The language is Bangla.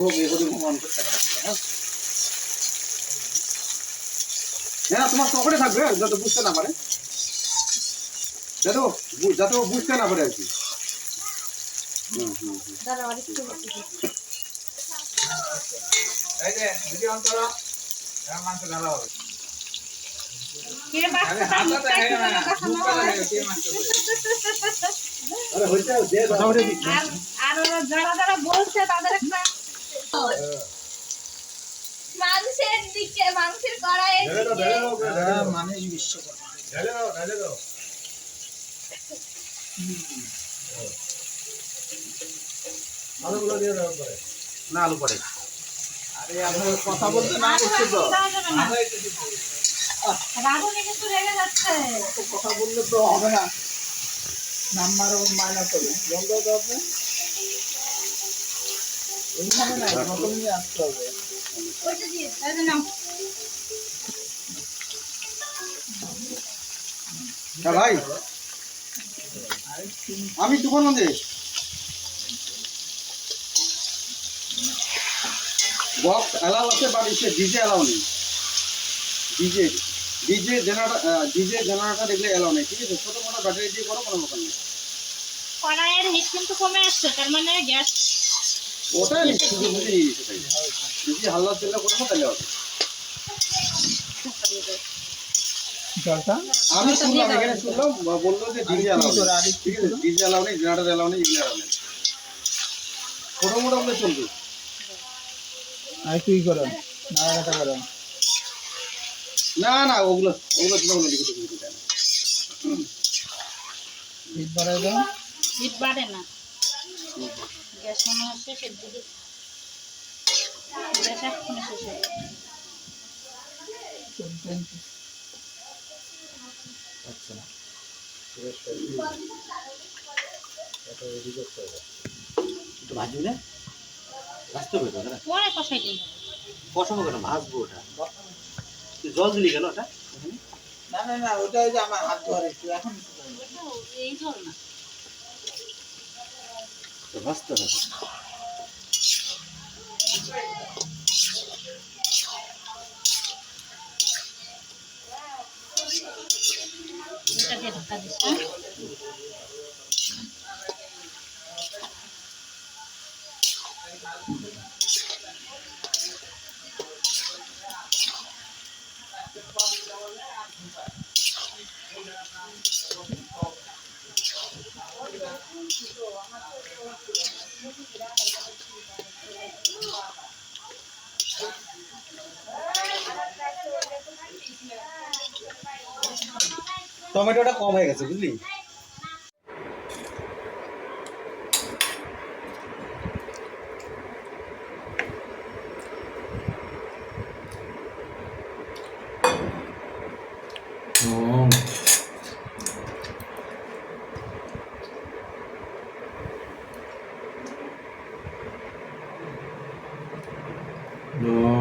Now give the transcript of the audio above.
তোমার পকেটে থাকবে যাতে বুঝতে না পারে, যাতে ও বুঝতে না পারে আর কি। যারা যারা বলছে তাদের একটা মানুষের দিকে মানুষের কড়াইয়ে মানুষ বিশ্বকর্মা আলুগুলো দিয়ে দেওয়ার পরে না আলু পরে আরে আপনার কথা বলতে না করছে তো রাগুনি কিন্তু রেগে যাচ্ছে। কথা বললে তো হবে না, নাম্বার মাইনাস হবে। বন্ধ তো আপনি এইখানে না নতুন নিয়ে আসতে হবে। ওইটা দিয়ে তাহলে নাও। ভাই আমি তুফান মধ্যে বক্স অ্যালাউ আছে, বাট ইসে ডিজে অ্যালাউ নেই। ডিজে জেনারেটর দেখলে অ্যালাউ নেই, ঠিক আছে? ছোটো মোটো ব্যাটারি দিয়ে করো, কোনো ব্যাপার নেই। কড়াইয়ের হিট কিন্তু কমে আসছে, তার মানে গ্যাস ওটাই বুঝে নিয়ে গেছে। তাই যদি হাল্লা তেলটা করবো তাহলে হবে। আমি শুনলাম, এখানে শুনলাম বললো যে ডিজে অ্যালাউ নেই, ঠিক আছে? ডিজে অ্যালাউ নেই, জেনারেটর অ্যালাউ নেই, এগুলো অ্যালাউ নেই। ছোটো মোটো হলে চলবে। আর কি করেন নাড়াটা করেন না ওগুলো লিখে দেয় না। হিট বাড়াই দেন, হিট বাড়ে না, গ্যাস মনে হয় শেষের দিকে, গ্যাস এক্ষুনি শেষ হয়ে যাবে। ভাজবি না, ভাজতে হবে তো, পরে কষাই দিই। কষাবো কেন, ভাজবো ওটা। জল দিলি কেন ওটা? না না না ওটা ওই যে আমার হাত ধরে একটু এখন এই জল না, ভাজতে হবে। এটা দিয়ে ঢাকা দিস। হ্যাঁ টমেটোটা কম হয়ে গেছে, বুঝলি? No.